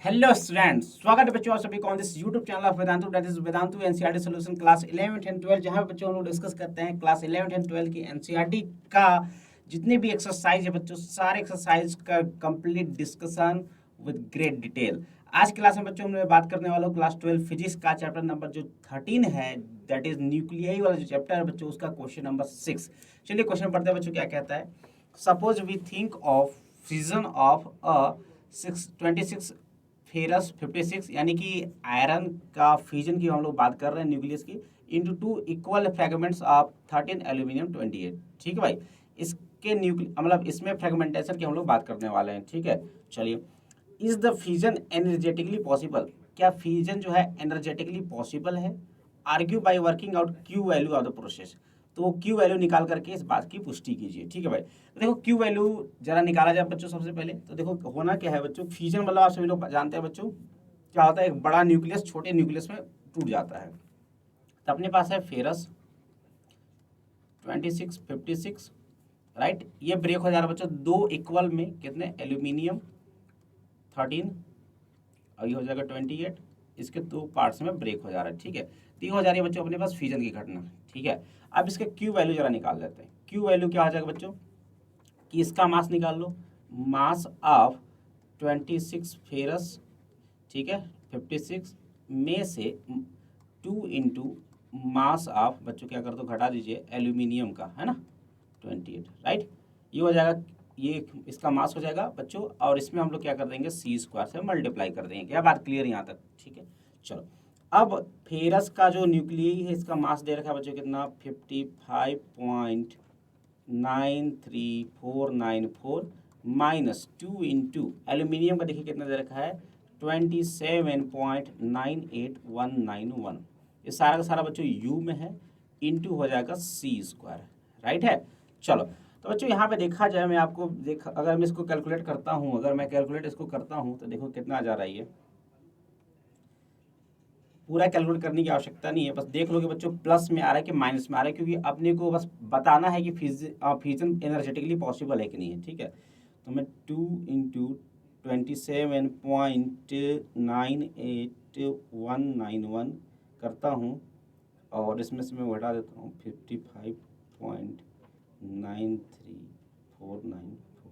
Hello students, स्वागत है बच्चों आप सभी को on this YouTube channel of Vedantu, that is Vedantu NCERT solution class 11th and 12, जहां पे बच्चों हम लोग डिस्कस करते हैं क्लास 11th एंड 12 की एनसीईआरटी का जितने भी एक्सरसाइज है बच्चों, सारे एक्सरसाइज का complete discussion with great detail. आज क्लास में बच्चों हम लोग बात करने वाला हूँ क्लास 12 फिजिक्स का चैप्टर नंबर जो 13 है, दैट इज न्यूक्लियाई वाला जो चैप्टर है बच्चों, उसका क्वेश्चन नंबर 6। चलिए क्वेश्चन पढ़ते हैं बच्चों, क्या कहता है। Suppose we think of fusion of a 26 ferrous 56, यानी कि आयरन का फ्यूजन की हम लोग बात कर रहे हैं न्यूक्लियस की, into two equal fragments of 13 aluminium 28। ठीक है भाई, इसके मतलब इसमें फ्रेगमेंटेशन की हम लोग बात करने वाले हैं। ठीक है, चलिए। Is the fusion energetically possible, क्या फ्यूजन जो है एनर्जेटिकली पॉसिबल है। Argue by working out Q value of the process, तो क्यू वैल्यू निकाल करके इस बात की पुष्टि कीजिए। ठीक है भाई, तो देखो क्यू वैल्यू जरा निकाला जाए बच्चों। सबसे पहले तो देखो होना क्या है बच्चों, फ्यूजन मतलब आप सभी लोग जानते हैं बच्चों, क्या होता है, एक बड़ा न्यूक्लियस छोटे न्यूक्लियस में टूट जाता है। तो अपने पास है फेरस 26 56, राइट, ये ब्रेक हो जा रहा है बच्चों दो इक्वल में, कितने, एल्यूमिनियम 13 और ये हो जाएगा 28, इसके दो पार्ट्स में ब्रेक हो जा रहा है। ठीक है, तो ये हो जा रही है बच्चों अपने पास फ्यूजन की घटना। ठीक है, अब इसके क्यू वैल्यू जरा निकाल लेते हैं। क्यू वैल्यू क्या हो जाएगा बच्चों, कि इसका मास निकाल लो, मास ऑफ 26 फेरस, ठीक है, 56 में से 2 इंटू मास ऑफ बच्चों, क्या कर दो, घटा दीजिए, एल्यूमिनियम का, है ना, 28, राइट। ये हो जाएगा, ये इसका मास हो जाएगा बच्चों, और इसमें हम लोग क्या कर देंगे, C² से मल्टीप्लाई कर देंगे। क्या बात क्लियर यहाँ तक? ठीक है, चलो। अब फेरस का जो न्यूक्लियई है, इसका मास दे रखा है बच्चों कितना, 55.93494 माइनस 2 इंटू एल्यूमिनियम का देखिए कितना दे रखा है, 27.98191। ये सारा का सारा बच्चों यू में है, इंटू हो जाएगा C², राइट है। चलो, तो बच्चों यहाँ पे देखा जाए, मैं आपको अगर मैं इसको कैलकुलेट करता हूँ, अगर मैं कैलकुलेट इसको करता हूँ तो देखो कितना आ जा रहा है। ये पूरा कैलकुलेट करने की आवश्यकता नहीं है, बस देख लो कि बच्चों प्लस में आ रहा है कि माइनस में आ रहा है, क्योंकि अपने को बस बताना है कि फ्यूजन एनर्जेटिकली पॉसिबल है कि नहीं है। ठीक है, तो मैं 2 इंटू 27.98191 करता हूँ, और इसमें से मैं घटा देता हूँ 55.93494।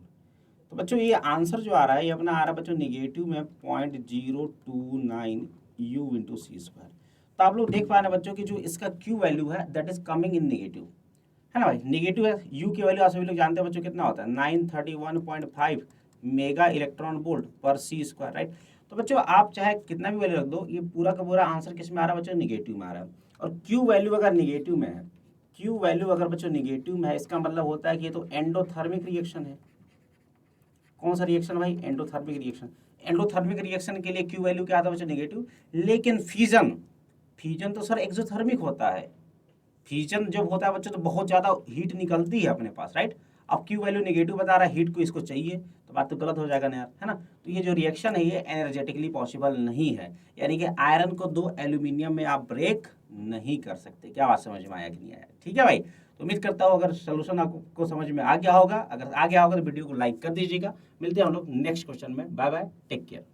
तो बच्चों ये आंसर जो आ रहा है, ये अपना आ रहा है बच्चों निगेटिव में 0.029 u इंटू C²। तो आप लोग देख पा रहे हैं बच्चों कि जो इसका Q वैल्यू है that is coming in negative, है ना भाई, नेगेटिव है। U की वैल्यू आप सभी लोग जानते हैं बच्चों कितना होता है, 931.5 मेगा इलेक्ट्रॉन वोल्ट पर C², राइट। तो बच्चों आप चाहे कितना भी वैल्यू रख दो, ये पूरा का पूरा आंसर किस में आ रहा है बच्चों, निगेटिव में आ रहा है। और Q वैल्यू अगर निगेटिव में है, Q वैल्यू अगर बच्चों निगेटिव में है, इसका मतलब होता है कि ये तो एंडोथर्मिक रिएक्शन है। कौन सा रिएक्शन भाई, एंडोथर्मिक रिएक्शन। एंडोथर्मिक रिएक्शन के लिए क्यू वैल्यू क्या आता है बच्चों, नेगेटिव। लेकिन फ्यूजन, फ्यूजन तो सर एक्सोथर्मिक होता है। फ्यूजन जब होता है बच्चों तो बहुत ज्यादा हीट निकलती है अपने पास, राइट। अब क्यू वैल्यू नेगेटिव बता रहा है, हीट को इसको चाहिए, तो बात तो गलत हो जाएगा ना यार, है ना। तो ये जो रिएक्शन है ये एनर्जेटिकली पॉसिबल नहीं है, यानी कि आयरन को दो एल्यूमिनियम में आप ब्रेक नहीं कर सकते। क्या बात समझ में आया कि नहीं आया? ठीक है भाई, तो उम्मीद करता हूँ अगर सोल्यूशन आपको समझ में आ गया होगा, अगर आ गया होगा तो वीडियो को लाइक कर दीजिएगा। मिलते हैं हम लोग नेक्स्ट क्वेश्चन में। Bye bye, take care.